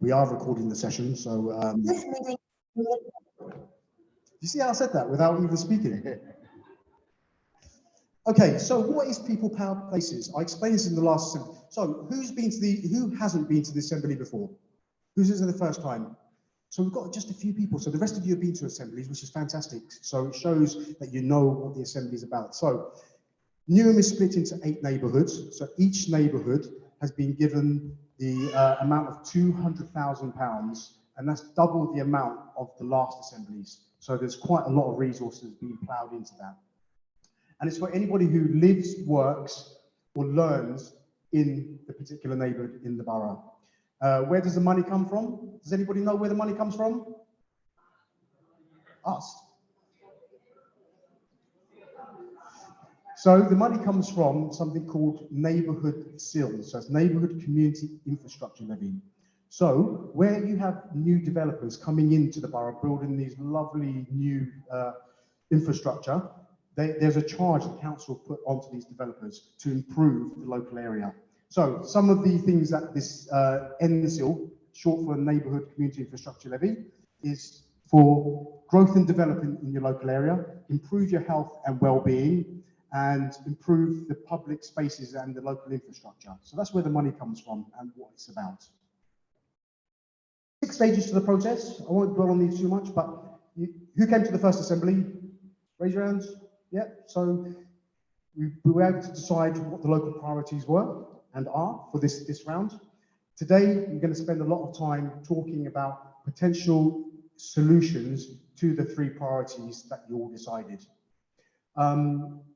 We are recording the session, so This meeting. you see how I said that without even speaking? Okay, so what is People Power Places? I explained this in the last. So who hasn't been to the assembly before? Who's this for the first time? So we've got just a few people. So the rest of you have been to assemblies, which is fantastic. So it shows that you know what the assembly is about. So Newham is split into 8 neighbourhoods. So each neighbourhood has been given the amount of £200,000, and that's double the amount of the last assemblies. So there's quite a lot of resources being ploughed into that. And it's for anybody who lives, works, or learns in the particular neighbourhood in the borough. Where does the money come from? Does anybody know where the money comes from? Us. So the money comes from something called neighbourhood CILs, so it's Neighbourhood Community Infrastructure Levy. So where you have new developers coming into the borough, building these lovely new infrastructure, there's a charge the council put onto these developers to improve the local area. So some of the things that this NCIL, short for Neighbourhood Community Infrastructure Levy, is for growth and development in your local area, improve your health and well-being, and improve the public spaces and the local infrastructure. So that's where the money comes from and what it's about. 6 stages to the process. I won't dwell on these too much, but who came to the first assembly? Raise your hands. Yeah, so we were able to decide what the local priorities were and are for this round. Today, we're going to spend a lot of time talking about potential solutions to the 3 priorities that you all decided.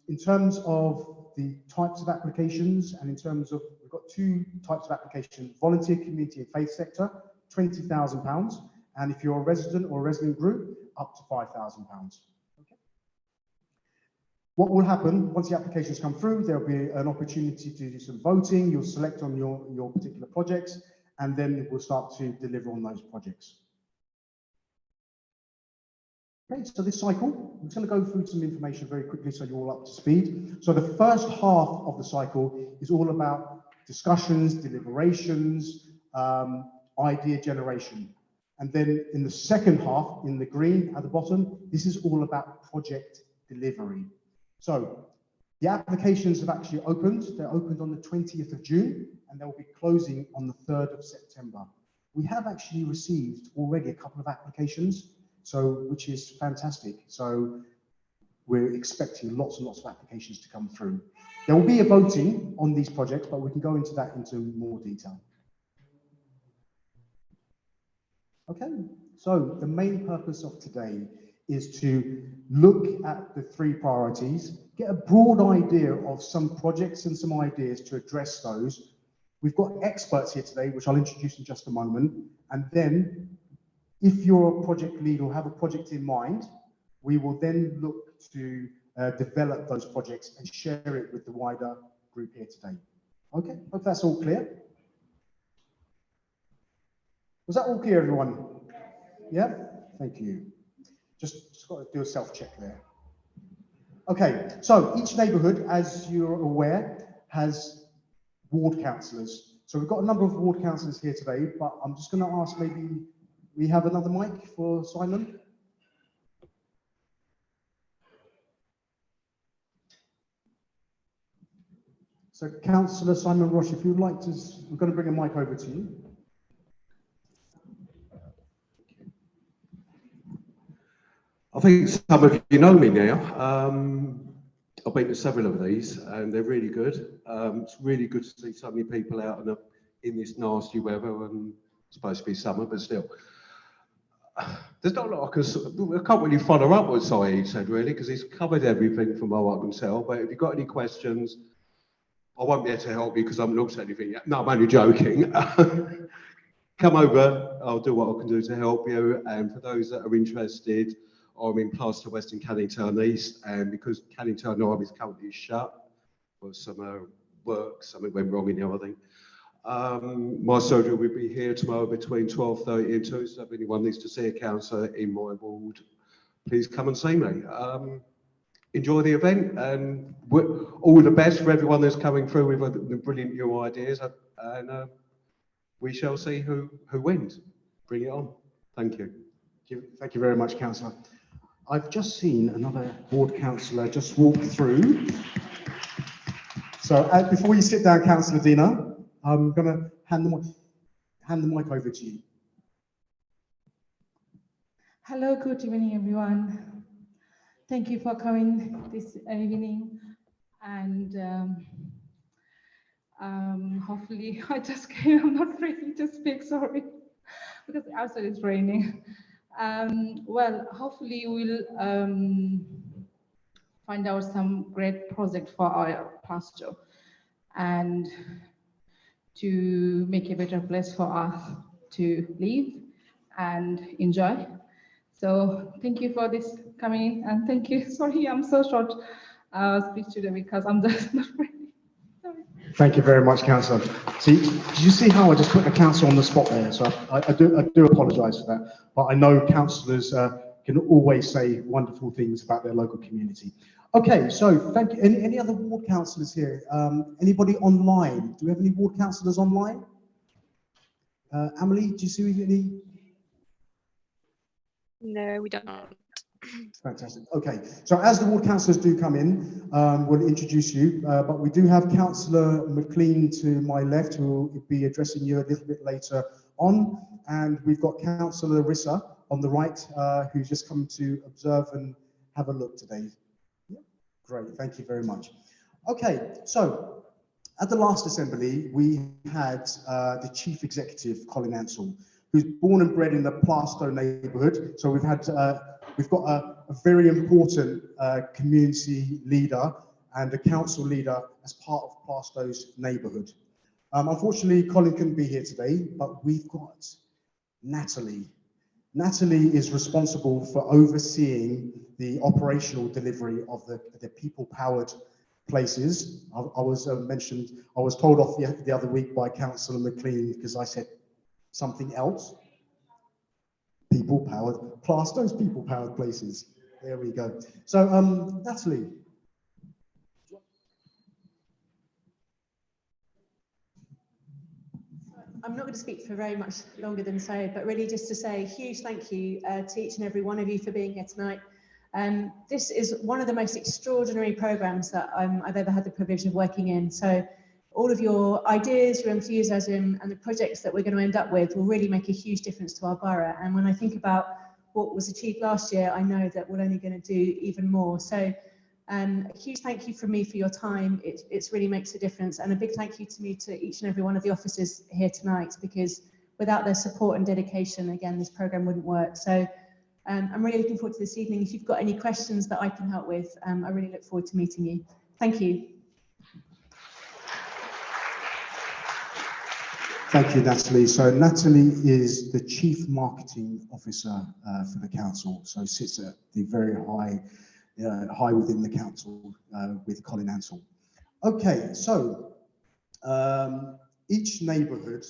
In terms of the types of applications, and in terms of, we've got 2 types of application: volunteer, community and faith sector, £20,000, and if you're a resident or a resident group, up to £5,000. Okay. What will happen once the applications come through? There'll be an opportunity to do some voting. You'll select on your particular projects, and then we'll start to deliver on those projects. Okay, so this cycle, I'm just going to go through some information very quickly so you're all up to speed. So the first half of the cycle is all about discussions, deliberations, idea generation. And then in the second half, in the green at the bottom, this is all about project delivery. So the applications have actually opened. They're opened on the 20th of June, and they'll be closing on the 3rd of September. We have actually received already a couple of applications, which is fantastic. So we're expecting lots and lots of applications to come through. There will be a voting on these projects, but we can go into that into more detail. Okay, so the main purpose of today is to look at the 3 priorities, get a broad idea of some projects and some ideas to address those. We've got experts here today, which I'll introduce in just a moment, and then if you're a project lead or have a project in mind, we will then look to develop those projects and share it with the wider group here today. Okay, hope that's all clear. Was that all clear, everyone? Yeah, thank you. Just got to do a self-check there. Okay, so each neighbourhood, as you're aware, has ward councillors. So we've got a number of ward councillors here today, but I'm just going to ask, maybe we have another mic for Simon. So Councillor Simon Roche, if you'd like to, we're going to bring a mic over to you. I think some of you know me now. I've been to several of these and they're really good. It's really good to see so many people out in this nasty weather, and it's supposed to be summer, but still. There's not a lot I can't really follow up what Saeed said, really, because he's covered everything from what I can tell. But if you've got any questions, I won't be able to help you because I haven't looked at anything yet. No, I'm only joking. Come over, I'll do what I can do to help you. And for those that are interested, I'm in Plaistow West and Canning Town East, and because Canning Town North is currently shut for some work, something went wrong in the other thing. My surgery will be here tomorrow between 12:30 and 2, so if anyone needs to see a counsellor in my ward, please come and see me. Enjoy the event, and all the best for everyone that's coming through with the brilliant new ideas, and we shall see who wins. Bring it on. Thank you. Thank you very much, Councillor. I've just seen another ward councillor just walk through. So before you sit down, Councillor Dina, I'm going to hand the mic over to you. Hello, good evening, everyone. Thank you for coming this evening, and hopefully I just came. I'm not ready to speak, sorry, because outside it's raining. Well, hopefully we'll find out some great project for our Plaistow and to make a better place for us to live and enjoy. So thank you for this coming in, and thank you. Sorry, I'm so short speech today because I'm just not ready. Sorry. Thank you very much, Councillor. See, did you see how I just put the councillor on the spot there? So I do apologise for that, but I know councillors can always say wonderful things about their local community. Okay, so thank you. Any other ward councillors here? Anybody online? Do we have any ward councillors online? Amelie, do you see any? No, we don't. Fantastic. Okay, so as the ward councillors do come in, we'll introduce you, but we do have Councillor McLean to my left, who will be addressing you a little bit later on, and we've got Councillor Rissa on the right, who's just come to observe and have a look today. Yeah. Great, thank you very much. Okay, so at the last assembly, we had the Chief Executive, Colin Ansell, who's born and bred in the Plaistow neighbourhood. So we've got a very important community leader and a council leader as part of Plaistow's neighbourhood. Unfortunately, Colin couldn't be here today, but we've got Natalie. Natalie is responsible for overseeing the operational delivery of the people-powered places. I was told off the other week by Councillor McLean because I said something else. People-powered, Plaistow's people-powered places. There we go. So, Natalie. I'm not going to speak for very much longer than so, but really just to say a huge thank you to each and every one of you for being here tonight. This is one of the most extraordinary programmes that I've ever had the privilege of working in. So all of your ideas, your enthusiasm, and the projects that we're going to end up with will really make a huge difference to our borough. And when I think about what was achieved last year, I know that we're only going to do even more. So a huge thank you from me for your time. It really makes a difference. And a big thank you to each and every one of the officers here tonight, because without their support and dedication, again, this programme wouldn't work. So I'm really looking forward to this evening. If you've got any questions that I can help with, I really look forward to meeting you. Thank you. Thank you, Natalie. So Natalie is the Chief Marketing Officer for the council, so sits at the very high within the council with Colin Ansell. Okay, so each neighbourhood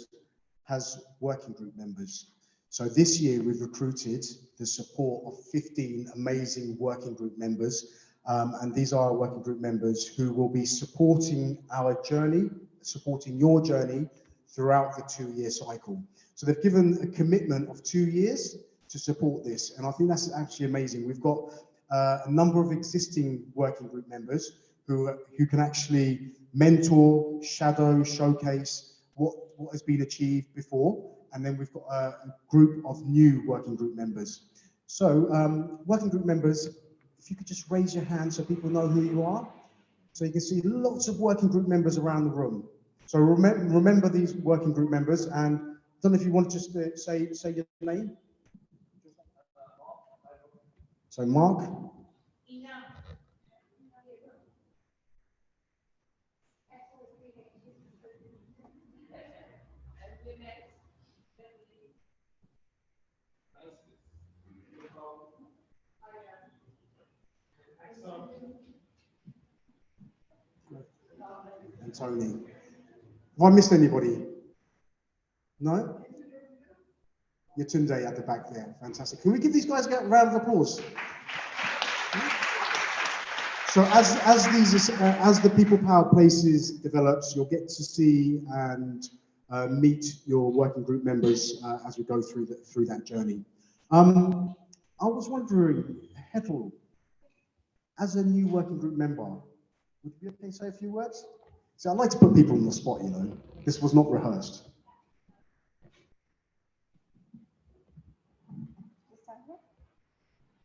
has working group members. So this year we've recruited the support of 15 amazing working group members, and these are working group members who will be supporting our journey, supporting your journey throughout the 2-year cycle. So they've given a commitment of 2 years to support this, and I think that's actually amazing. We've got a number of existing working group members who can actually mentor, shadow, showcase what has been achieved before, and then we've got a group of new working group members. So working group members, if you could just raise your hand so people know who you are. So you can see lots of working group members around the room. So remember these working group members, and I don't know if you want to just say your name. So Mark. And Tony. Have I missed anybody? No? Yatunde at the back there. Fantastic. Can we give these guys a round of applause? So as the People Power Places develops, you'll get to see and meet your working group members as we go through that journey. I was wondering, Hettel, as a new working group member, would you be okay to say a few words? See, I like to put people on the spot, you know. This was not rehearsed.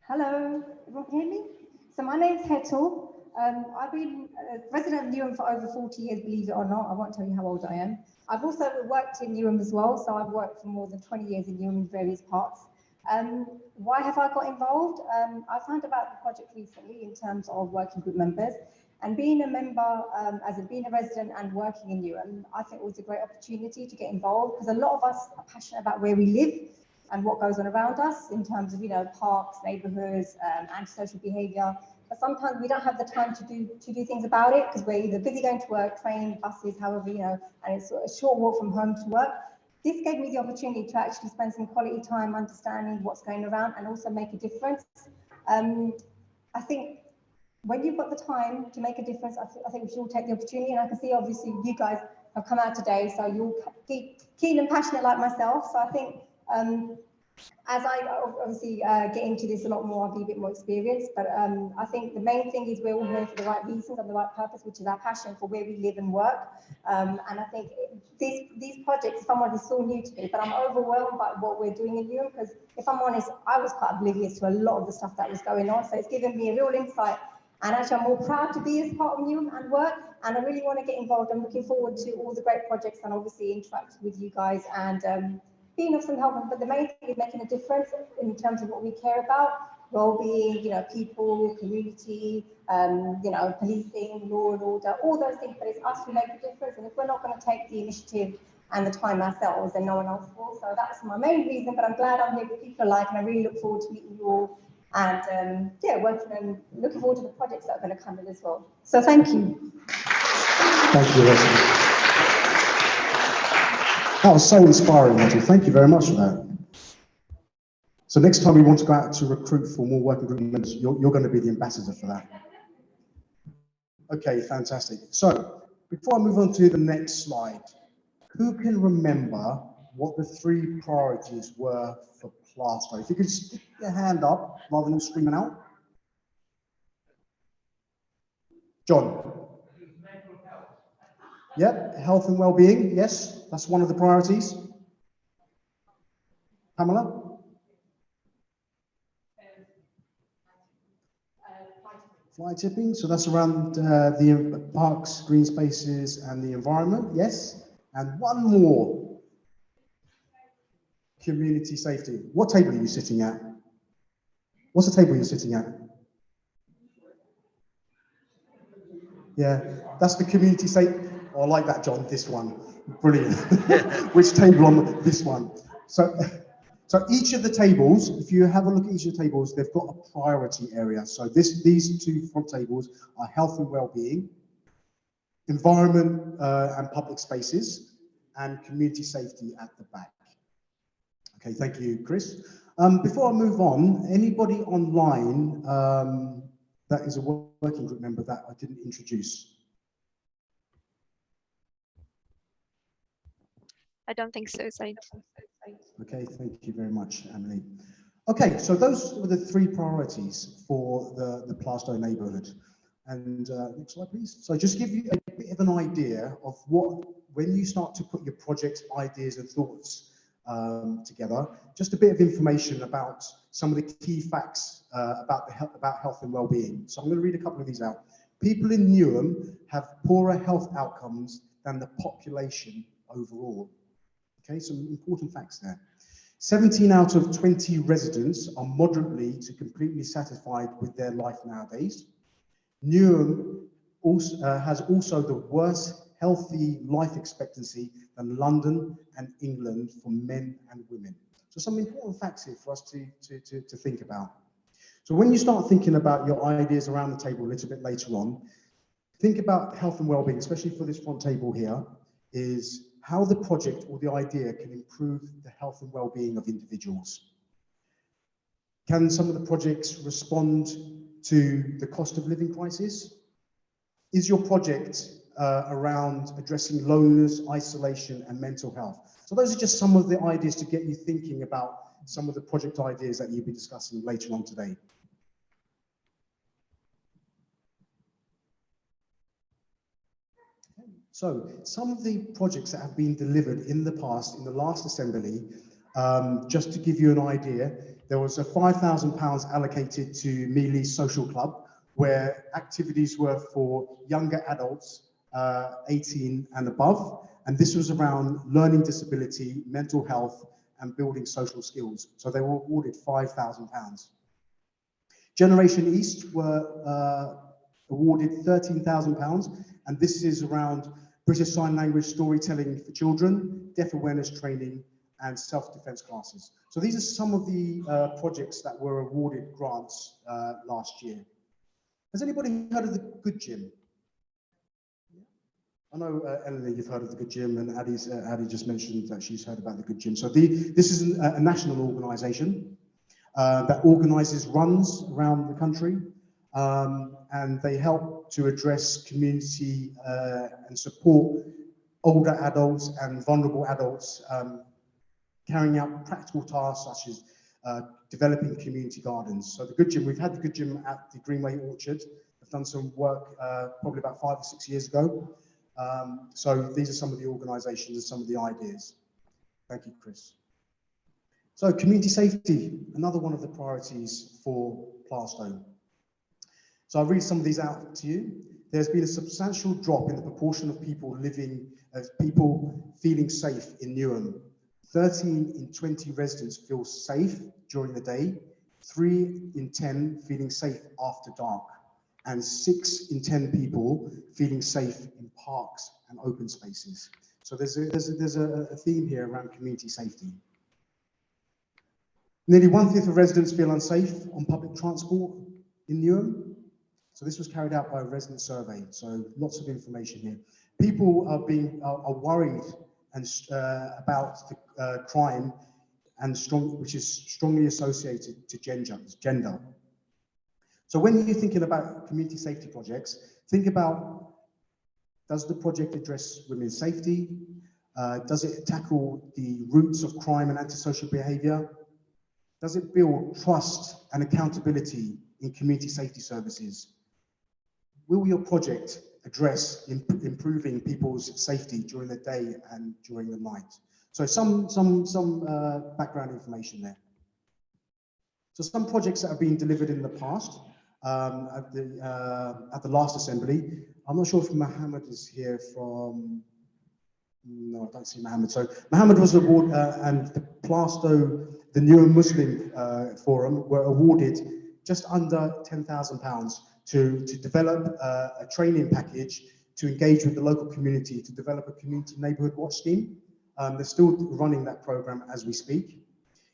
Hello, everyone can hear me? So my name's Hettel. I've been a resident of Newham for over 40 years, believe it or not. I won't tell you how old I am. I've also worked in Newham as well, so I've worked for more than 20 years in Newham in various parts. Why have I got involved? I found about the project recently in terms of working group members, and being a member, being a resident and working in Newham, I think it was a great opportunity to get involved, because a lot of us are passionate about where we live and what goes on around us in terms of, you know, parks, neighbourhoods, antisocial behaviour. But sometimes we don't have the time to do things about it, because we're either busy going to work, train, buses, however, you know, and it's a short walk from home to work. This gave me the opportunity to actually spend some quality time understanding what's going around and also make a difference. I think when you've got the time to make a difference, I think we should all take the opportunity. And I can see obviously you guys have come out today, so you're keen and passionate like myself. So I think as I obviously get into this a lot more, I'll be a bit more experienced. But I think the main thing is we're all here for the right reasons and the right purpose, which is our passion for where we live and work. And I think these projects, someone is so new to me, but I'm overwhelmed by what we're doing in Newham, because if I'm honest, I was quite oblivious to a lot of the stuff that was going on. So it's given me a real insight. And actually, I'm more proud to be as part of Newham and work. And I really want to get involved. I'm looking forward to all the great projects and obviously interact with you guys and being of some help. But the main thing is making a difference in terms of what we care about: well-being, you know, people, community, you know, policing, law and order, all those things. But it's us who make a difference. And if we're not going to take the initiative and the time ourselves, then no one else will. So that's my main reason. But I'm glad I'm here with people alike, and I really look forward to meeting you all. And yeah, working and looking forward to the projects that are going to come in as well. So thank you. Thank you, Leslie. That was so inspiring, Leslie. Thank you very much for that. So next time we want to go out to recruit for more working group members, you're going to be the ambassador for that. Okay, fantastic. So before I move on to the next slide, who can remember what the 3 priorities were for Plaistow? If you could stick your hand up rather than screaming out. John. Yep, health and well-being, yes, that's one of the priorities. Pamela? Fly tipping, so that's around the parks, green spaces and the environment, yes. And one more. Community safety. What table are you sitting at? What's the table you're sitting at? Yeah, that's the community safety. Oh, I like that, John, this one. Brilliant. Which table on this one? So each of the tables, if you have a look at each of the tables, they've got a priority area. So these 2 front tables are health and well-being, environment and public spaces, and community safety at the back. Okay, thank you, Chris. Before I move on, anybody online that is a working group member that I didn't introduce? I don't think so, Said. Okay, thank you very much, Emily. Okay, so those were the 3 priorities for the Plaistow neighbourhood. And next slide, please. So just give you a bit of an idea of when you start to put your projects, ideas and thoughts together, just a bit of information about some of the key facts about health and well-being. So I'm going to read a couple of these out. People in Newham have poorer health outcomes than the population overall. Okay, some important facts there. 17 out of 20 residents are moderately to completely satisfied with their life nowadays. Newham has also the worst healthy life expectancy than London and England for men and women. So some important facts here for us to think about. So when you start thinking about your ideas around the table a little bit later on, think about health and well-being, especially for this front table here, is how the project or the idea can improve the health and well-being of individuals. Can some of the projects respond to the cost of living crisis? Is your project around addressing loneliness, isolation, and mental health. So those are just some of the ideas to get you thinking about some of the project ideas that you'll be discussing later on today. So some of the projects that have been delivered in the past, in the last assembly, just to give you an idea, there was a £5,000 allocated to Mealy Social Club, where activities were for younger adults, 18 and above. And this was around learning disability, mental health, and building social skills. So they were awarded £5,000. Generation East were awarded £13,000, and this is around British Sign Language storytelling for children, deaf awareness training, and self-defense classes. So these are some of the projects that were awarded grants last year. Has anybody heard of the Good Gym? I know, Eleanor, you've heard of the Good Gym, and Addie just mentioned that she's heard about the Good Gym. So this is a national organisation that organises runs around the country, and they help to address community and support older adults and vulnerable adults, carrying out practical tasks such as developing community gardens. So the Good Gym, we've had the Good Gym at the Greenway Orchard. I've done some work probably about 5 or 6 years ago. So these are some of the organisations and some of the ideas. Thank you, Chris. So community safety, another one of the priorities for Plaistow. So I'll read some of these out to you. There's been a substantial drop in the proportion of people feeling safe in Newham. 13 in 20 residents feel safe during the day, 3 in 10 feeling safe after dark, and 6 in 10 people feeling safe in parks and open spaces. So there's a theme here around community safety. Nearly 1/5 of residents feel unsafe on public transport in Newham. So this was carried out by a resident survey. So lots of information here. People are worried and about the crime, and which is strongly associated to gender. So when you're thinking about community safety projects, think about, does the project address women's safety? Does it tackle the roots of crime and antisocial behaviour? Does it build trust and accountability in community safety services? Will your project address improving people's safety during the day and during the night? So some background information there. So some projects that have been delivered in the past at the last assembly. I'm not sure if Mohammed is here from. No, I don't see Mohammed. So Mohammed was awarded, and the Plaistow, the Newham Muslim Forum, were awarded just under £10,000 to develop a training package to engage with the local community, to develop a community neighbourhood watch scheme. They're still running that programme as we speak.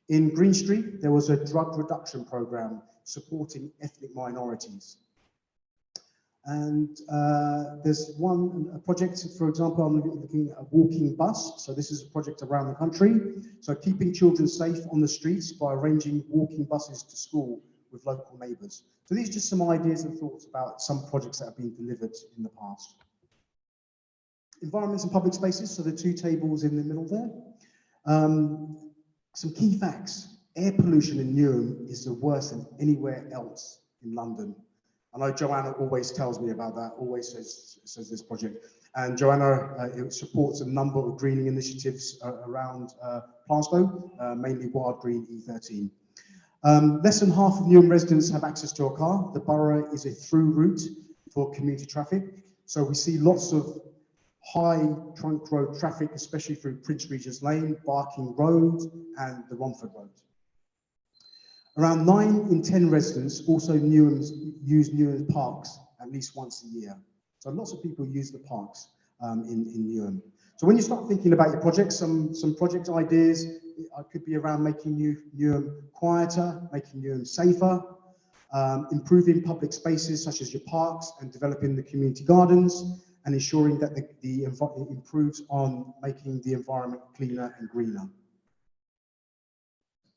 In Green Street, there was a drug reduction programme supporting ethnic minorities. And there's a project, for example, I'm looking at a walking bus. So this is a project around the country. So keeping children safe on the streets by arranging walking buses to school with local neighbours. So these are just some ideas and thoughts about some projects that have been delivered in the past. Environments and public spaces, so the 2 tables in the middle there. Some key facts. Air pollution in Newham is the worst than anywhere else in London. I know Joanna always tells me about that, always says this project. And Joanna it supports a number of greening initiatives around Plaistow, mainly Wild Green E13. Less than half of Newham residents have access to a car. The borough is a through route for commuter traffic. So we see lots of high trunk road traffic, especially through Prince Regent's Lane, Barking Road, and the Romford Road. Around 9 in 10 residents also use Newham parks at least once a year. So lots of people use the parks in Newham. So when you start thinking about your projects, some project ideas could be around making Newham quieter, making Newham safer, improving public spaces such as your parks and developing the community gardens, and ensuring that it improves on making the environment cleaner and greener.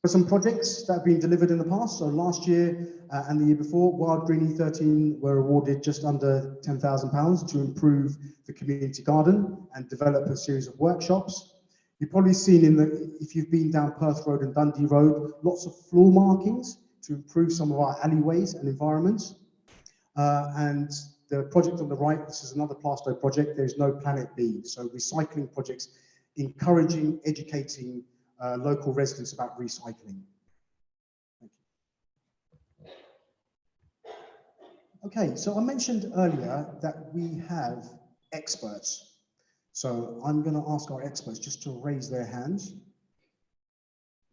For some projects that have been delivered in the past, so last year and the year before, Wild Green E13 were awarded just under £10,000 to improve the community garden and develop a series of workshops. You've probably seen if you've been down Perth Road and Dundee Road, lots of floor markings to improve some of our alleyways and environments. And the project on the right, this is another Plaistow project, there's no Planet B. So recycling projects, encouraging, educating local residents about recycling. Thank you. Okay, so I mentioned earlier that we have experts. So I'm going to ask our experts just to raise their hands.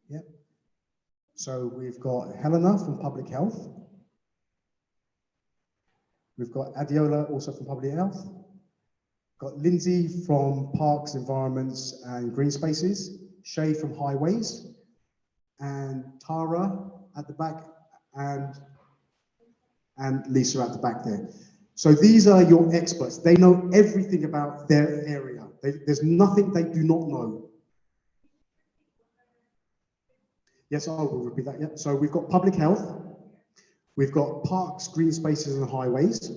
Yep. So we've got Helena from Public Health. We've got Adiola also from Public Health. Got Lindsay from Parks, Environments and Green Spaces. Shay from Highways, and Tara at the back, and Lisa at the back there. So these are your experts. They know everything about their area. There's nothing they do not know. Yes, I will repeat that. Yeah. So we've got Public Health, we've got Parks, Green Spaces and Highways,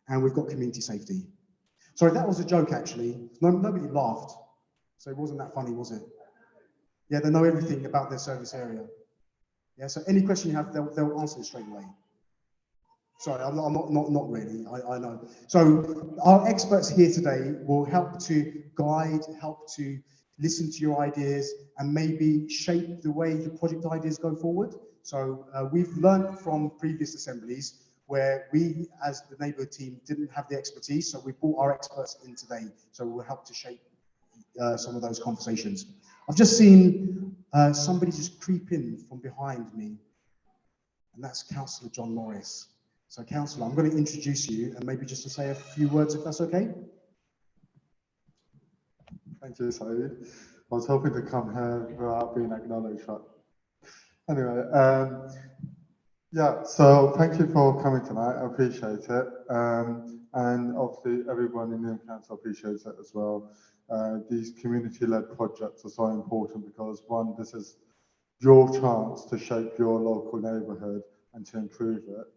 and we've got Community Safety. Sorry, that was a joke actually. Nobody laughed. So it wasn't that funny, was it? Yeah, they know everything about their service area. Yeah, so any question you have, they'll answer it straight away. Sorry, I'm not really, I know. So our experts here today will help to guide, help to listen to your ideas and maybe shape the way the project ideas go forward. So we've learned from previous assemblies where we, as the neighbourhood team, didn't have the expertise, so we brought our experts in today, so we'll help to shape some of those conversations. I've just seen somebody just creep in from behind me, and that's Councillor John Morris. So Councillor, I'm going to introduce you and maybe just to say a few words, if that's okay. Thank you, Saeed. I was hoping to come here without being acknowledged, but anyway, yeah, so thank you for coming tonight, I appreciate it. And obviously everyone in the council appreciates it as well. These community-led projects are so important because one, this is your chance to shape your local neighbourhood and to improve it.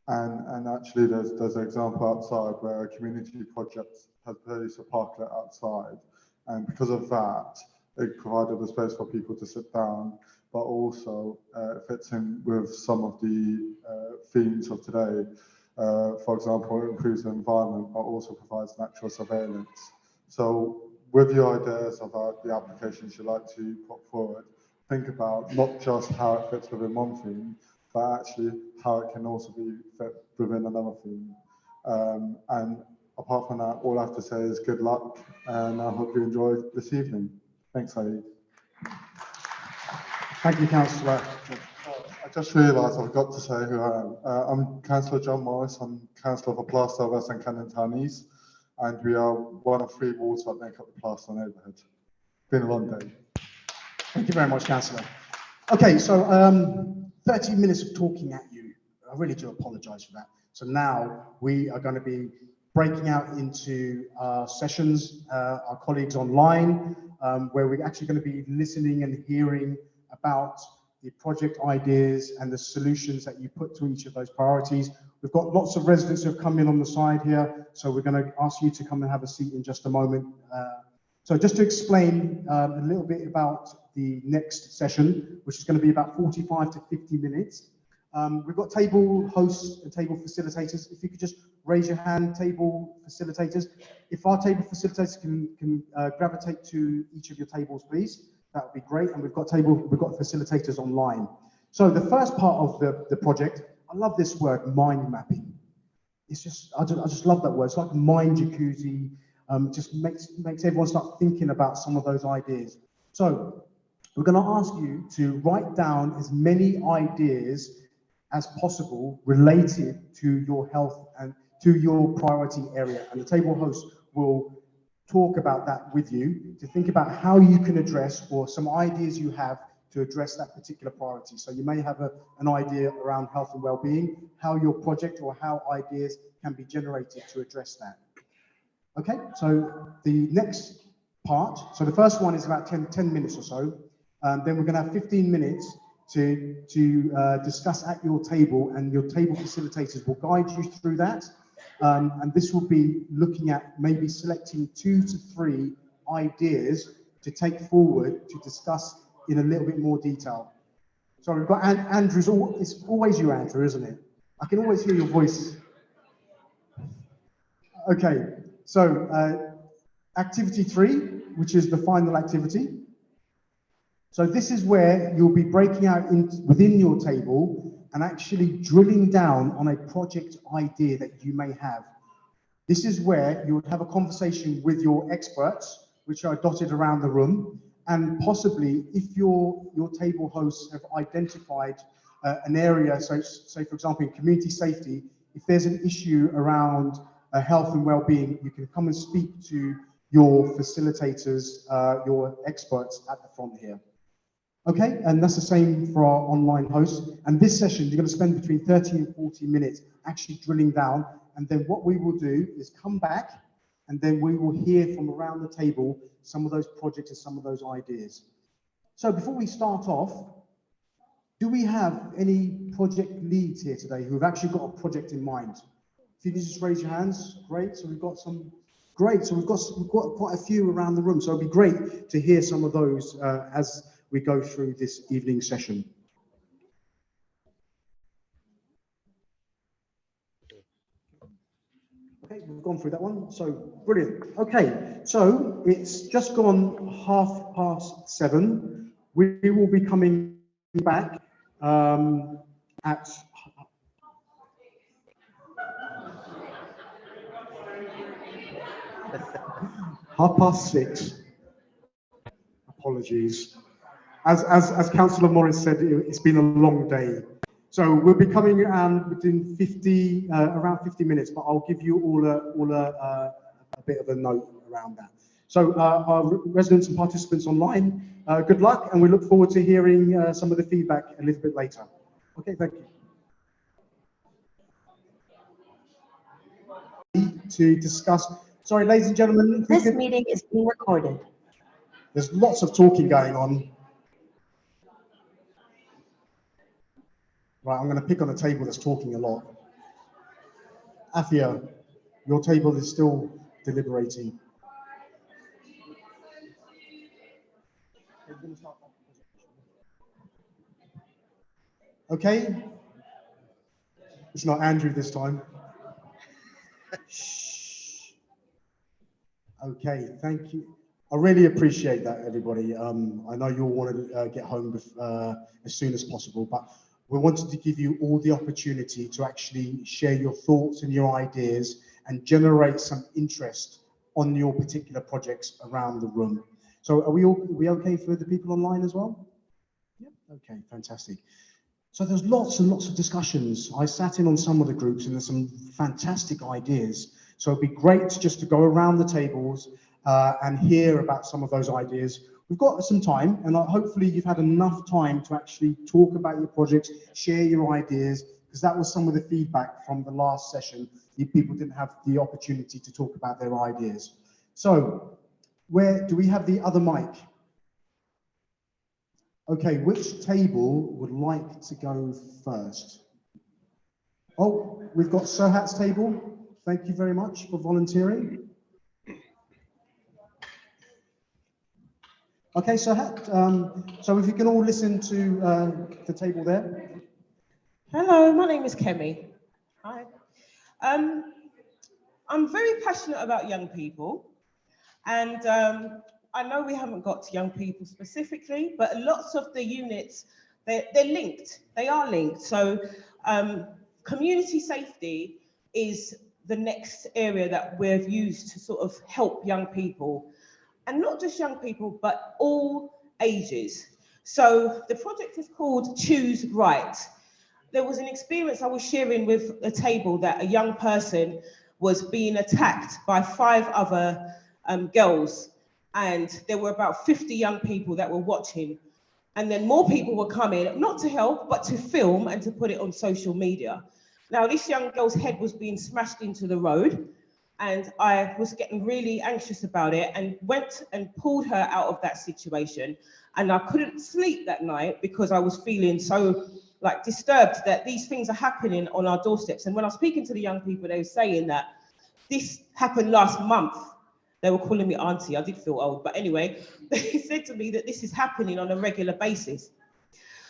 And actually there's an example outside where a community project has produced a parklet outside, and because of that, it provided a space for people to sit down, but also fits in with some of the themes of today. For example, it improves the environment, but also provides natural surveillance. So with your ideas about the applications you'd like to put forward, think about not just how it fits within one theme, but actually how it can also be fit within another theme. And apart from that, all I have to say is good luck, and I hope you enjoy this evening. Thanks, Saeed. Thank you, Councillor. I just realised I've got to say who I am. I'm Councillor John Morris. I'm Councillor for Plaistow West and Cannon Town East, and we are one of 3 wards that make up the Plaistow neighbourhood. Been a long day. Thank you very much, Councillor. Okay, so 30 minutes of talking at you. I really do apologise for that. So now we are going to be breaking out into sessions, our colleagues online, where we're actually going to be listening and hearing about the project ideas and the solutions that you put to each of those priorities. We've got lots of residents who have come in on the side here, so we're going to ask you to come and have a seat in just a moment. So just to explain a little bit about the next session, which is going to be about 45 to 50 minutes. We've got table hosts and table facilitators. If you could just raise your hand, table facilitators. If our table facilitators can gravitate to each of your tables, please, that would be great. And we've got facilitators online. So the first part of the project, I love this word, mind mapping. It's just, I just love that word. It's like a mind jacuzzi. Just makes everyone start thinking about some of those ideas. So we're going to ask you to write down as many ideas as possible related to your health and to your priority area. And the table host will talk about that with you to think about how you can address or some ideas you have to address that particular priority. So you may have an idea around health and well-being, how your project or how ideas can be generated to address that. Okay, so the next part, so the first one is about 10 minutes or so. Then we're going to have 15 minutes to discuss at your table, and your table facilitators will guide you through that. And this will be looking at maybe selecting 2 to 3 ideas to take forward to discuss in a little bit more detail. So we've got Andrew's, it's always you, Andrew, isn't it? I can always hear your voice. Okay, so activity 3, which is the final activity. So this is where you'll be breaking out within your table and actually drilling down on a project idea that you may have. This is where you'll have a conversation with your experts, which are dotted around the room, and possibly if your table hosts have identified an area, so say for example in community safety, if there's an issue around health and well-being, you can come and speak to your facilitators, your experts at the front here. Okay, and that's the same for our online hosts. And this session, you're going to spend between 30 and 40 minutes actually drilling down. And then what we will do is come back, and then we will hear from around the table some of those projects and some of those ideas. So before we start off, do we have any project leads here today who have actually got a project in mind? If you can just raise your hands, great. So we've got some, great. So we've got quite a few around the room. So it'd be great to hear some of those as we go through this evening session. Okay, we've gone through that one, so brilliant. Okay, so it's just gone 7:30. We will be coming back at half past 6. Apologies. As Councillor Morris said, it's been a long day. So we'll be coming within around 50 minutes, but I'll give you all a bit of a note around that. So our residents and participants online, good luck, and we look forward to hearing some of the feedback a little bit later. Okay, thank you. To discuss, sorry, ladies and gentlemen. This meeting is being recorded. There's lots of talking going on. Right, I'm going to pick on a table that's talking a lot. Afia, your table is still deliberating. Okay. It's not Andrew this time. Shh. Okay, thank you. I really appreciate that, everybody. I know you all want to get home as soon as possible, but we wanted to give you all the opportunity to actually share your thoughts and your ideas and generate some interest on your particular projects around the room. So are we okay for the people online as well? Yep. Okay, fantastic. So there's lots and lots of discussions. I sat in on some of the groups and there's some fantastic ideas. So it'd be great just to go around the tables and hear about some of those ideas. We've got some time, and hopefully you've had enough time to actually talk about your projects, share your ideas, because that was some of the feedback from the last session. People didn't have the opportunity to talk about their ideas. So, where do we have the other mic? Okay, which table would like to go first? Oh, we've got Sohat's table. Thank you very much for volunteering. Okay, so if you can all listen to the table there. Hello, my name is Kemi. Hi. I'm very passionate about young people, and I know we haven't got to young people specifically, but lots of the units, they're linked. They are linked. So community safety is the next area that we've used to sort of help young people. And not just young people, but all ages. So the project is called Choose Right. There was an experience I was sharing with a table that a young person was being attacked by 5 other girls. And there were about 50 young people that were watching. And then more people were coming, not to help, but to film and to put it on social media. Now, this young girl's head was being smashed into the road. And I was getting really anxious about it and went and pulled her out of that situation. And I couldn't sleep that night because I was feeling so like disturbed that these things are happening on our doorsteps. And when I was speaking to the young people, they were saying that this happened last month. They were calling me auntie. I did feel old, but anyway, they said to me that this is happening on a regular basis.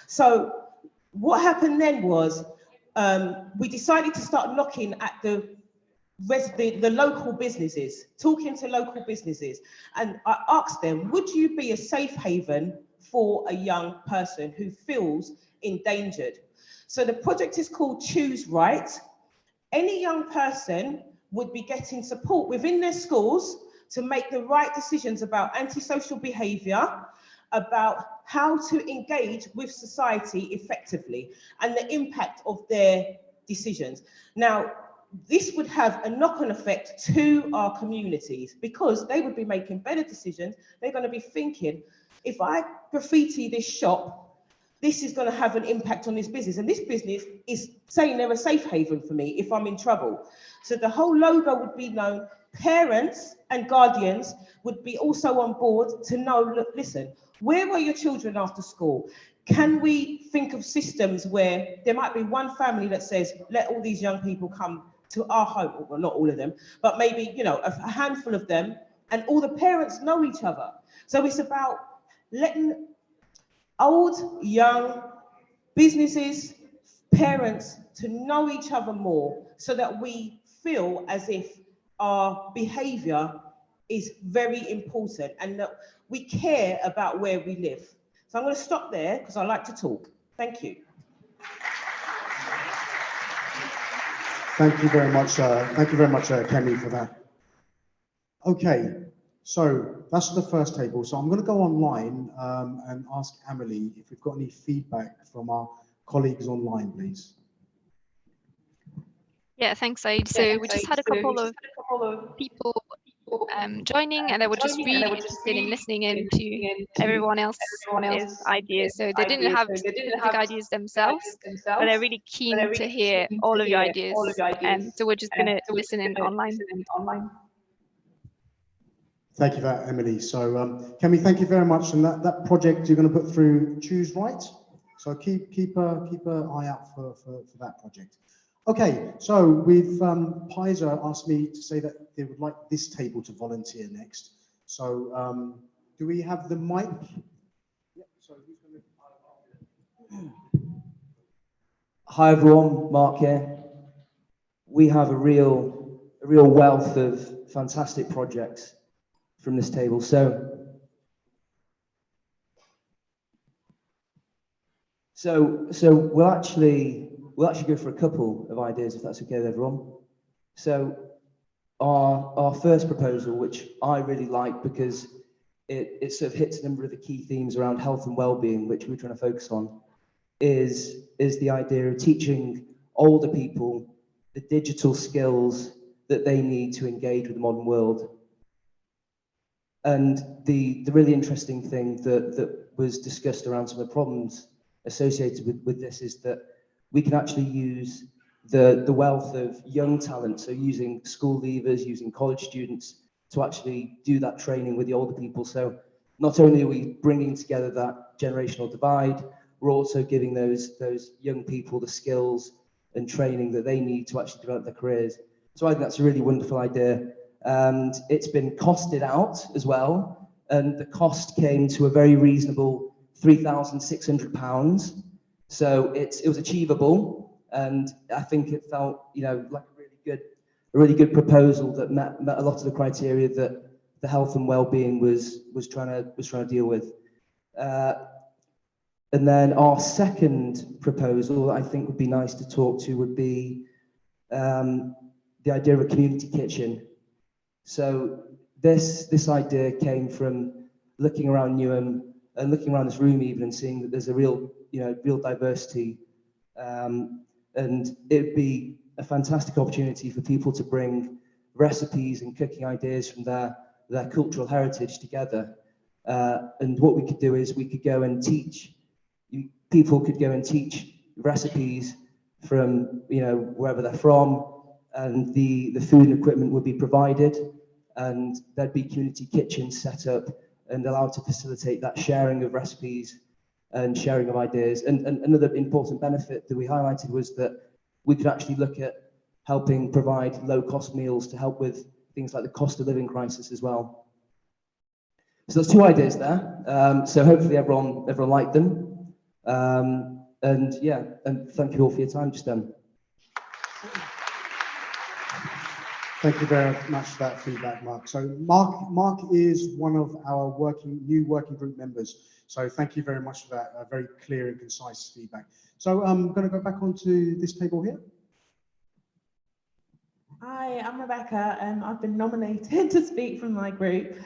So what happened then was we decided to start knocking at the local businesses, talking to local businesses. And I asked them, would you be a safe haven for a young person who feels endangered? So the project is called Choose Right. Any young person would be getting support within their schools to make the right decisions about antisocial behaviour, about how to engage with society effectively and the impact of their decisions. Now, this would have a knock-on effect to our communities because they would be making better decisions. They're going to be thinking, if I graffiti this shop, this is going to have an impact on this business. And this business is saying they're a safe haven for me if I'm in trouble. So the whole logo would be known. Parents and guardians would be also on board to know, look, listen, where are your children after school? Can we think of systems where there might be one family that says, let all these young people come to our home, well, not all of them, but maybe, you know, a handful of them, and all the parents know each other. So it's about letting old, young, businesses, parents to know each other more so that we feel as if our behaviour is very important and that we care about where we live. So I'm going to stop there because I like to talk. Thank you. Thank you very much, Kemi, for that. Okay, so that's the first table. So I'm going to go online and ask Amelie if we've got any feedback from our colleagues online, please. Yeah, thanks, Said. So we just had a couple of people joining, and they were just really interested in listening in to everyone else's ideas. So they didn't have specific ideas themselves, but they're really keen to hear all of your ideas. So we're just going to listen in online. Thank you for that, Emily. So, Kemi, thank you very much. And that project you're going to put through Choose Right. So keep an eye out for that project. Okay, so we've Pizer asked me to say that they would like this table to volunteer next. So do we have the mic? Yep, so who's going to... Hi everyone, Mark here. We have a real wealth of fantastic projects from this table. So we'll actually go for a couple of ideas, if that's okay with everyone. So our first proposal, which I really like because it sort of hits a number of the key themes around health and well-being, which we're trying to focus on, is the idea of teaching older people the digital skills that they need to engage with the modern world. And the really interesting thing that was discussed around some of the problems associated with this is that we can actually use the wealth of young talent, so using school leavers, using college students, to actually do that training with the older people. So not only are we bringing together that generational divide, we're also giving those young people the skills and training that they need to actually develop their careers. So I think that's a really wonderful idea. And it's been costed out as well. And the cost came to a very reasonable £3,600. So it was achievable. And I think it felt, like a really good proposal that met a lot of the criteria that the health and well-being was trying to deal with. And then our second proposal that I think would be nice to talk to would be the idea of a community kitchen. So this idea came from looking around Newham and looking around this room even and seeing that there's a real diversity. And it would be a fantastic opportunity for people to bring recipes and cooking ideas from their cultural heritage together. And what we could do is we could go and teach, people could go and teach recipes from, wherever they're from, and the food and equipment would be provided, and there'd be community kitchens set up and allowed to facilitate that sharing of recipes and sharing of ideas. And another important benefit that we highlighted was that we could actually look at helping provide low-cost meals to help with things like the cost of living crisis as well. So there's two ideas there. So hopefully everyone liked them. And yeah, and thank you all for your time just then. Thank you very much for that feedback, Mark. So Mark is one of our new working group members. So thank you very much for that very clear and concise feedback. So I'm going to go back onto this table here. Hi, I'm Rebecca, and I've been nominated to speak from my group.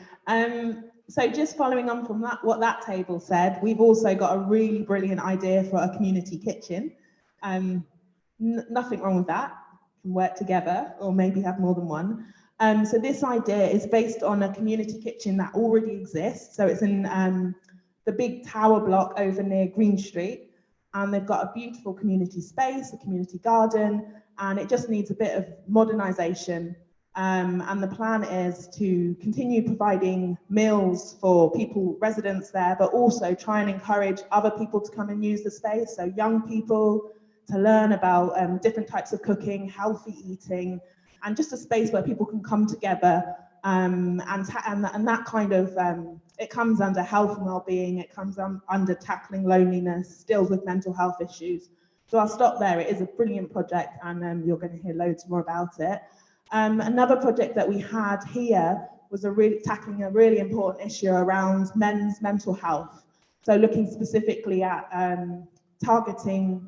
So just following on from what that table said, we've also got a really brilliant idea for a community kitchen. Nothing wrong with that. Can work together or maybe have more than one. So this idea is based on a community kitchen that already exists. So it's in the big tower block over near Green Street, and they've got a beautiful community space, a community garden, and it just needs a bit of modernisation. And the plan is to continue providing meals for residents there, but also try and encourage other people to come and use the space. So young people, to learn about different types of cooking, healthy eating, and just a space where people can come together and that kind of, it comes under health and wellbeing, it comes under tackling loneliness, deals with mental health issues. So I'll stop there. It is a brilliant project, and you're going to hear loads more about it. Another project that we had here was tackling a really important issue around men's mental health. So looking specifically at targeting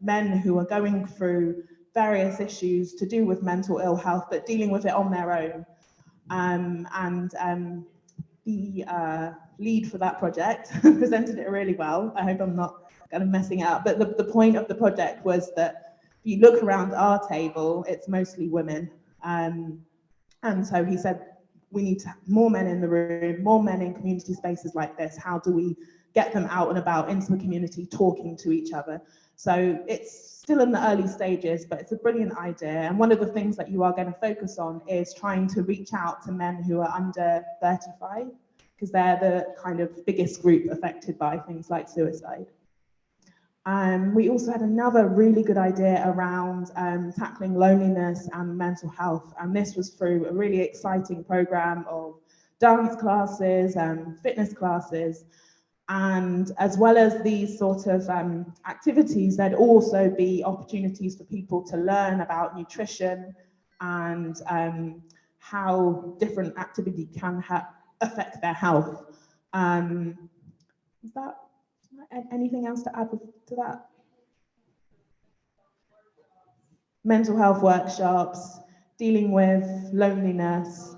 men who are going through various issues to do with mental ill health, but dealing with it on their own. The lead for that project presented it really well. I hope I'm not kind of messing it up, but the point of the project was that if you look around our table, it's mostly women. And so he said, we need to have more men in the room, more men in community spaces like this. How do we get them out and about into the community, talking to each other? So it's still in the early stages, but it's a brilliant idea. And one of the things that you are going to focus on is trying to reach out to men who are under 35, because they're the kind of biggest group affected by things like suicide. We also had another really good idea around tackling loneliness and mental health. And this was through a really exciting program of dance classes and fitness classes. And as well as these sort of activities, there'd also be opportunities for people to learn about nutrition and how different activity can affect their health. Is that anything else to add to that? Mental health workshops, dealing with loneliness.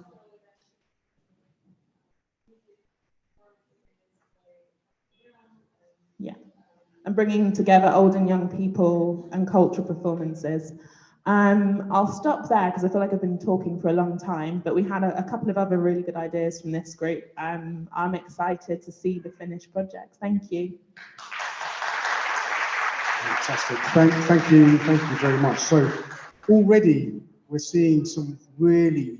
Yeah, and bringing together old and young people and cultural performances. I'll stop there because I feel like I've been talking for a long time, but we had a couple of other really good ideas from this group. I'm excited to see the finished project. Thank you. Fantastic. Thank you very much. So already we're seeing some really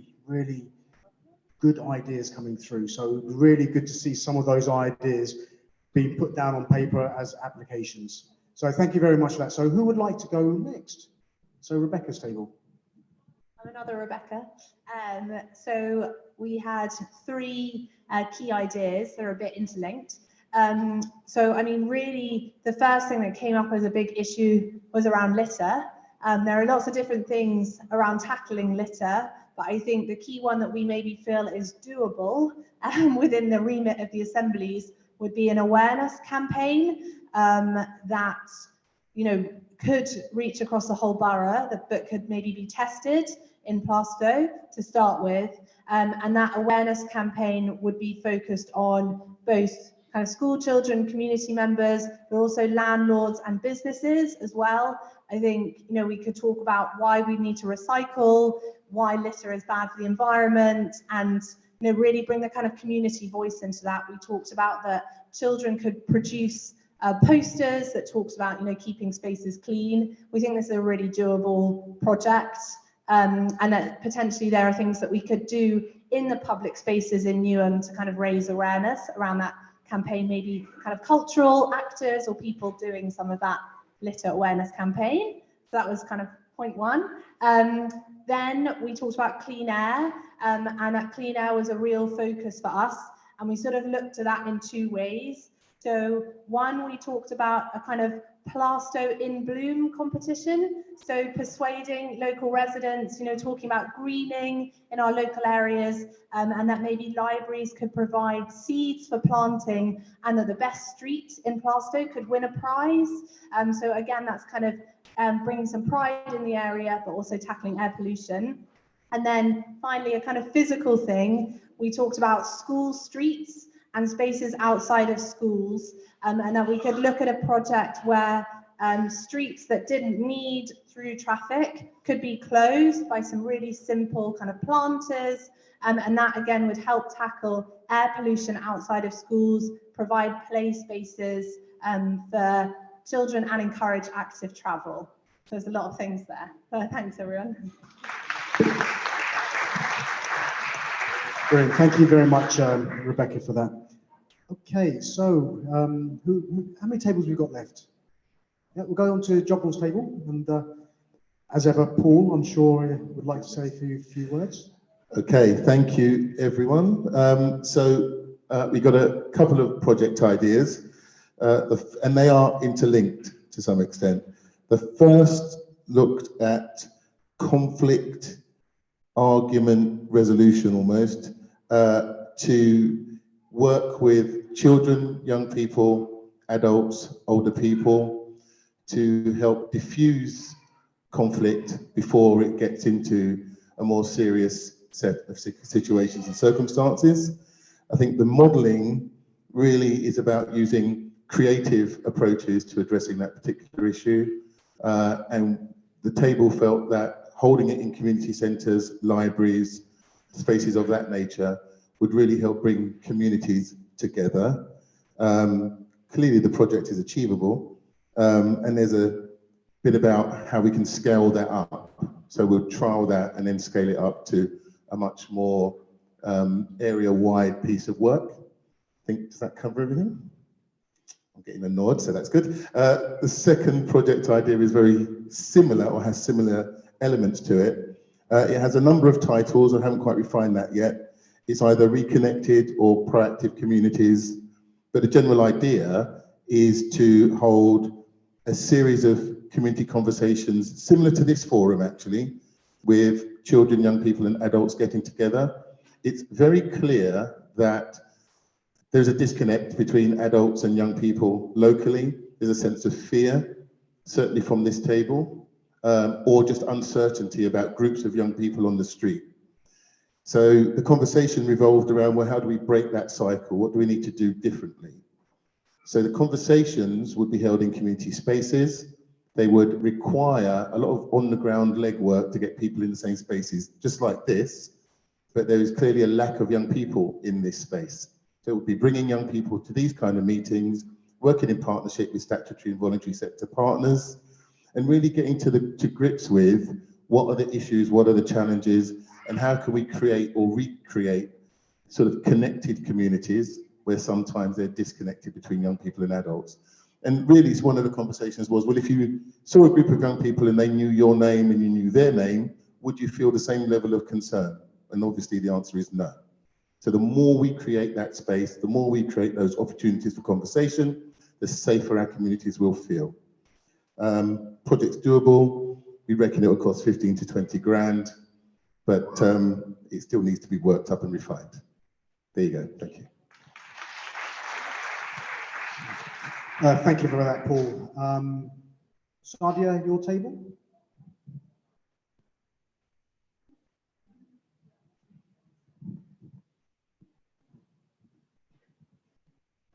good ideas coming through. So really good to see some of those ideas being put down on paper as applications. So thank you very much for that. So who would like to go next? So Rebecca's table. I'm another Rebecca. So we had three key ideas that are a bit interlinked. So, I mean, really, the first thing that came up as a big issue was around litter. There are lots of different things around tackling litter, but I think the key one that we maybe feel is doable within the remit of the assemblies would be an awareness campaign that, you know, could reach across the whole borough, but could maybe be tested in Plaistow to start with. And that awareness campaign would be focused on both kind of school children, community members, but also landlords and businesses as well. I think, you know, we could talk about why we need to recycle, why litter is bad for the environment, and, you know, really bring the kind of community voice into that. We talked about that children could produce posters that talks about, you know, keeping spaces clean. We think this is a really doable project. and that potentially there are things that we could do in the public spaces in Newham to kind of raise awareness around that campaign, maybe kind of cultural actors or people doing some of that litter awareness campaign. So that was kind of point one. Then we talked about clean air, and that clean air was a real focus for us, and we sort of looked at that in two ways. So one, we talked about a kind of Plaistow in Bloom competition, so persuading local residents, you know, talking about greening in our local areas, and that maybe libraries could provide seeds for planting, and that the best street in Plaistow could win a prize. So again, that's kind of bringing some pride in the area, but also tackling air pollution. And then finally, a kind of physical thing, we talked about school streets and spaces outside of schools, and that we could look at a project where streets that didn't need through traffic could be closed by some really simple kind of planters, and that again would help tackle air pollution outside of schools, provide play spaces for children, and encourage active travel. So there's a lot of things there. Thanks, everyone. Brilliant. Thank you very much, Rebecca, for that. Okay, so how many tables have we got left? Yeah, we'll go on to Jobbo's table, and as ever, Paul, I'm sure would like to say a few words. Okay, thank you, everyone. We got a couple of project ideas, and they are interlinked to some extent. The first looked at conflict, argument resolution almost, to work with children, young people, adults, older people, to help diffuse conflict before it gets into a more serious set of situations and circumstances. I think the modelling really is about using creative approaches to addressing that particular issue, and the table felt that holding it in community centres, libraries, spaces of that nature would really help bring communities together. Clearly the project is achievable, and there's a bit about how we can scale that up. So we'll trial that and then scale it up to a much more area-wide piece of work. I think, does that cover everything? I'm getting a nod, so that's good. The second project idea is very similar, or has similar elements to it. It has a number of titles. I haven't quite refined that yet. It's either reconnected or proactive communities, but the general idea is to hold a series of community conversations similar to this forum, actually, with children, young people, and adults getting together. It's very clear that there's a disconnect between adults and young people locally. There's a sense of fear, certainly from this table, or just uncertainty about groups of young people on the street. So the conversation revolved around, well, how do we break that cycle? What do we need to do differently? So the conversations would be held in community spaces. They would require a lot of on-the-ground legwork to get people in the same spaces, just like this, but there is clearly a lack of young people in this space. So it would be bringing young people to these kind of meetings, working in partnership with statutory and voluntary sector partners, and really getting to grips with what are the issues, what are the challenges, and how can we create or recreate sort of connected communities where sometimes they're disconnected between young people and adults. And really, one of the conversations was, well, if you saw a group of young people and they knew your name and you knew their name, would you feel the same level of concern? And obviously the answer is no. So the more we create that space, the more we create those opportunities for conversation, the safer our communities will feel. Project's doable. We reckon it will cost 15 to 20 grand, but it still needs to be worked up and refined. There you go, thank you. Thank you for that, Paul. Sadia, your table?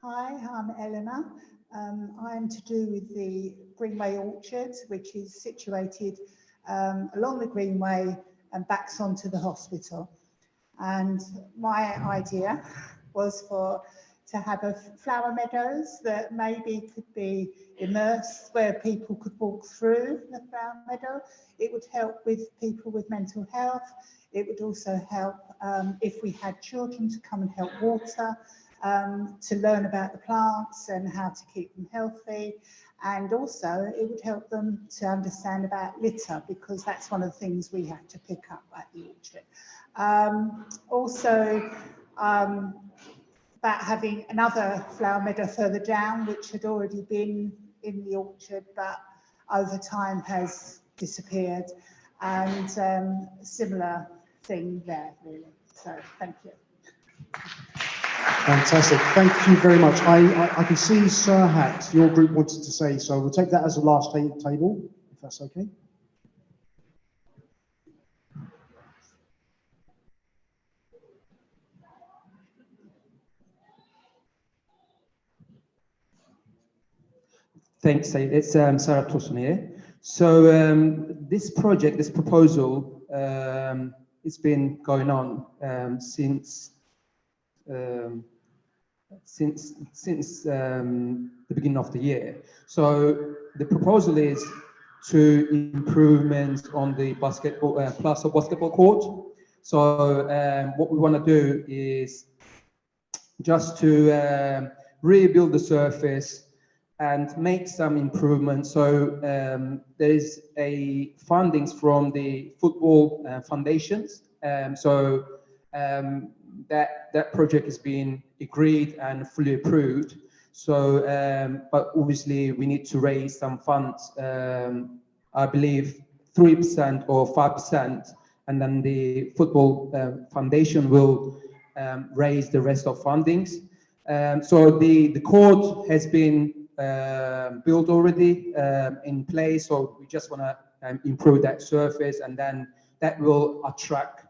Hi, I'm Eleanor. I'm to do with the Greenway Orchard, which is situated along the Greenway and backs onto the hospital. And my idea was for to have flower meadows that maybe could be immersed, where people could walk through the flower meadow. It would help with people with mental health. It would also help if we had children to come and help water, to learn about the plants and how to keep them healthy. And also it would help them to understand about litter, because that's one of the things we have to pick up at the orchard. Also, about having another flower meadow further down, which had already been in the orchard, but over time has disappeared, and similar thing there, really. So thank you. Fantastic. Thank you very much. I can see Sirhat, your group wanted to say, so we'll take that as the last table, if that's okay. Thanks, Said. It's Sarah Tosun here. So this project, this proposal, it's been going on since the beginning of the year. So the proposal is to improvements on the Plaistow basketball court. So what we want to do is just to rebuild the surface and make some improvements. So there is a fundings from the football foundations. That project is being agreed and fully approved. So, but obviously we need to raise some funds. I believe 3% or 5%, and then the football foundation will raise the rest of fundings. So the court has been built already in place, so we just want to improve that surface, and then that will attract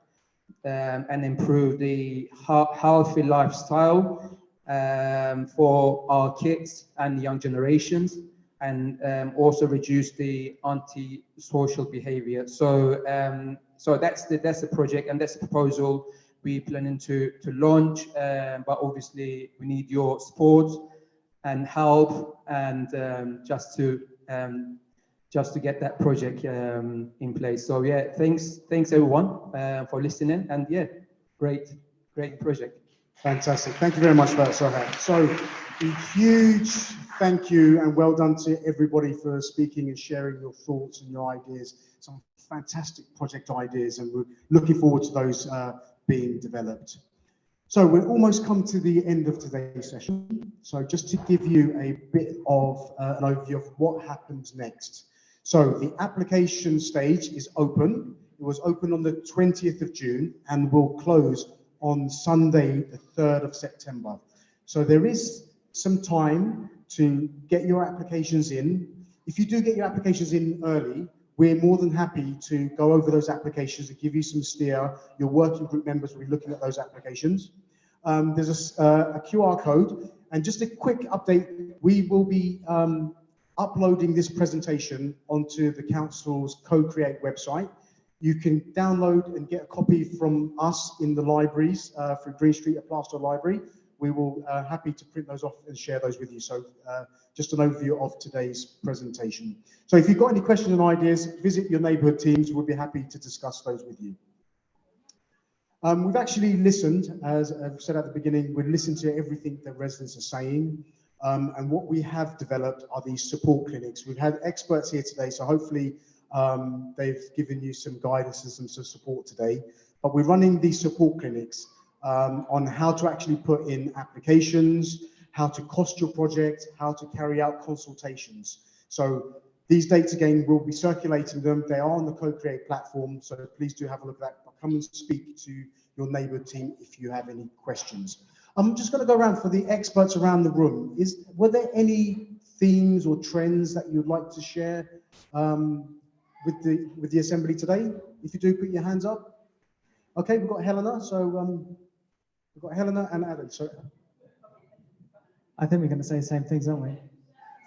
and improve the healthy lifestyle for our kids and young generations, and also reduce the anti-social behavior. So so that's the project, and that's the proposal we're planning to launch, but obviously we need your support and help, and just to get that project in place. So yeah, thanks everyone for listening, and yeah, great project. Fantastic. Thank you very much for that, Sirhat. So a huge thank you and well done to everybody for speaking and sharing your thoughts and your ideas. Some fantastic project ideas, and we're looking forward to those being developed. So we've almost come to the end of today's session. So just to give you a bit of an overview of what happens next. So the application stage is open. It was open on the 20th of June and will close on Sunday, the 3rd of September. So there is some time to get your applications in. If you do get your applications in early, we're more than happy to go over those applications and give you some steer. Your working group members will be looking at those applications. There's a QR code, and just a quick update, we will be uploading this presentation onto the council's Co-Create website. You can download and get a copy from us in the libraries for Green Street at Plaistow Library. We will happy to print those off and share those with you. So just an overview of today's presentation. So if you've got any questions and ideas, visit your neighbourhood teams. We'll be happy to discuss those with you. We've actually listened, as I've said at the beginning, we've listened to everything that residents are saying. And what we have developed are these support clinics. We've had experts here today, so hopefully they've given you some guidance and some support today. But we're running these support clinics on how to actually put in applications, how to cost your project, how to carry out consultations. So these dates, again, we'll be circulating them. They are on the Co-Create platform, so please do have a look at that. But come and speak to your neighbourhood team if you have any questions. I'm just going to go around for the experts around the room. Were there any themes or trends that you'd like to share with the assembly today? If you do, put your hands up. Okay, we've got Helena. So we've got Helena and Adam. So I think we're going to say the same things, aren't we?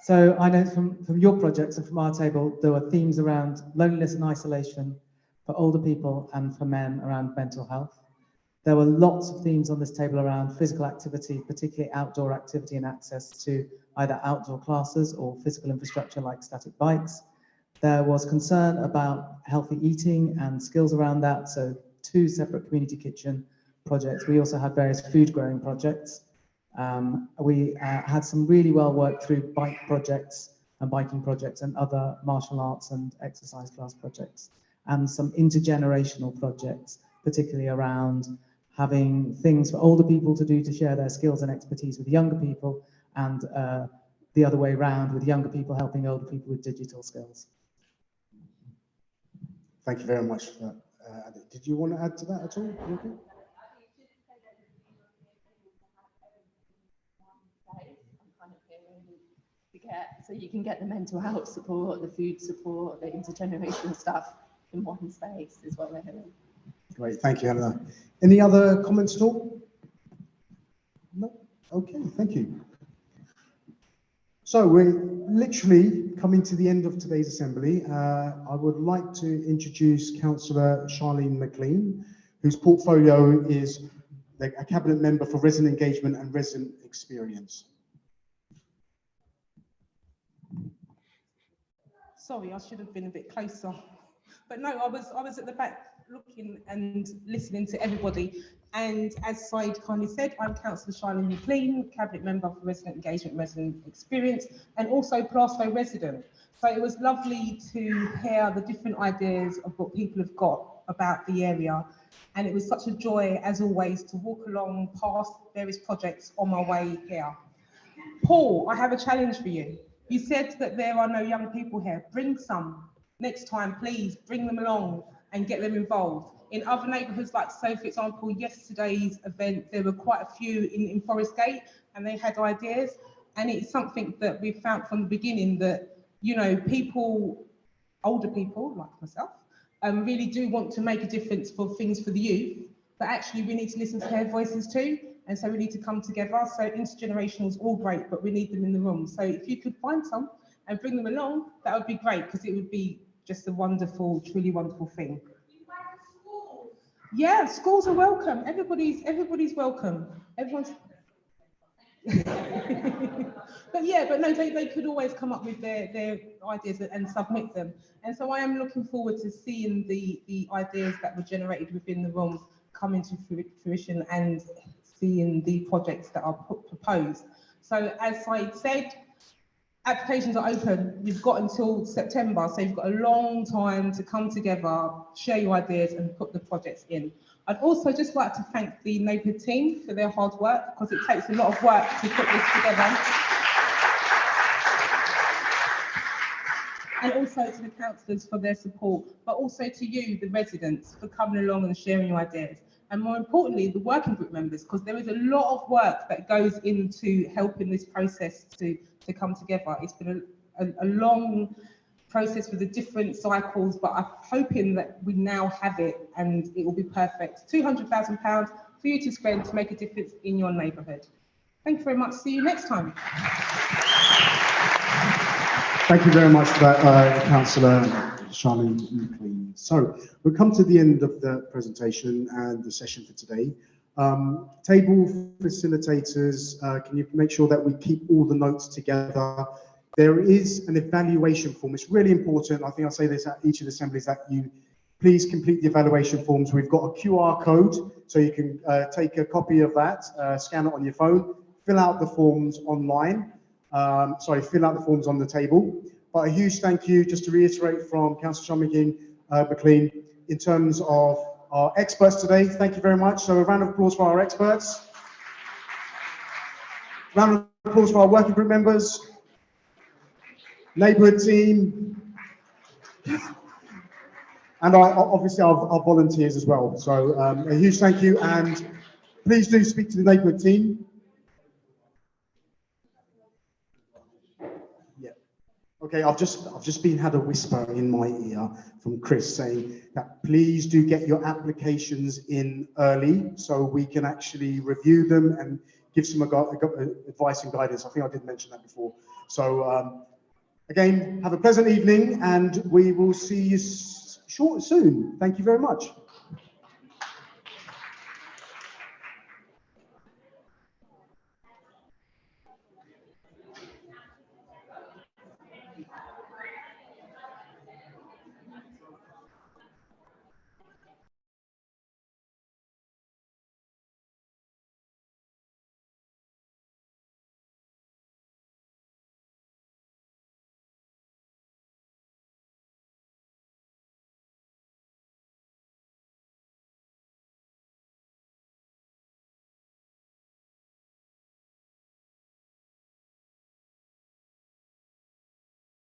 So I know from your projects and from our table, there were themes around loneliness and isolation for older people and for men around mental health. There were lots of themes on this table around physical activity, particularly outdoor activity and access to either outdoor classes or physical infrastructure like static bikes. There was concern about healthy eating and skills around that, so 2 separate community kitchen projects. We also had various food growing projects. We had some really well worked through bike projects and biking projects and other martial arts and exercise class projects, and some intergenerational projects, particularly around having things for older people to do to share their skills and expertise with younger people, and the other way around, with younger people helping older people with digital skills. Thank you very much for that. Adi. Did you want to add to that at all? You okay? So you can get the mental health support, the food support, the intergenerational stuff in one space is what we're doing. Great, thank you, Helena. Any other comments at all? No? Okay, thank you. So we're literally coming to the end of today's assembly. I would like to introduce Councillor Charlene McLean, whose portfolio is a cabinet member for resident engagement and resident experience. Sorry, I should have been a bit closer. But no, I was at the back looking and listening to everybody. And as Said kindly said, I'm Councillor Charlene McLean, Cabinet Member for Resident Engagement, Resident Experience, and also Plaistow resident. So it was lovely to hear the different ideas of what people have got about the area. And it was such a joy, as always, to walk along past various projects on my way here. Paul, I have a challenge for you. You said that there are no young people here. Bring some. Next time, please bring them along and get them involved. In other neighbourhoods, like so, for example, yesterday's event, there were quite a few in Forest Gate, and they had ideas. And it's something that we've found from the beginning that, you know, people, older people like myself, really do want to make a difference for things for the youth, but actually we need to listen to their voices too. And so we need to come together. So intergenerational is all great, but we need them in the room. So if you could find some and bring them along, that would be great, because it would be just a wonderful, truly wonderful thing. Yeah, schools are welcome. Everybody's welcome. Everyone's. But no, they could always come up with their ideas and submit them. And so I am looking forward to seeing the ideas that were generated within the room come into fruition and seeing the projects that are proposed. So as I said, applications are open. You've got until September, so you've got a long time to come together, share your ideas and put the projects in. I'd also just like to thank the neighbourhood team for their hard work, because it takes a lot of work to put this together. And also to the councillors for their support, but also to you, the residents, for coming along and sharing your ideas. And more importantly, the working group members, because there is a lot of work that goes into helping this process to come together. It's been a long process with the different cycles, but I'm hoping that we now have it and it will be perfect. £200,000 for you to spend to make a difference in your neighbourhood. Thank you very much. See you next time. Thank you very much for that, Councillor Charlene McLean. So we've come to the end of the presentation and the session for today. Table facilitators, can you make sure that we keep all the notes together? There is an evaluation form. It's really important. I think I'll say this at each of the assemblies, that you please complete the evaluation forms. We've got a QR code, so you can take a copy of that, scan it on your phone, fill out the forms online. Fill out the forms on the table. But a huge thank you, just to reiterate, from Councillor McLean, in terms of our experts today. Thank you very much. So a round of applause for our experts. Round of applause for our working group members, neighbourhood team, and obviously our volunteers as well. So a huge thank you, and please do speak to the neighbourhood team. Okay, I've just had a whisper in my ear from Chris saying that please do get your applications in early so we can actually review them and give some advice and guidance. I think I did mention that before. So again, have a pleasant evening, and we will see you soon. Thank you very much.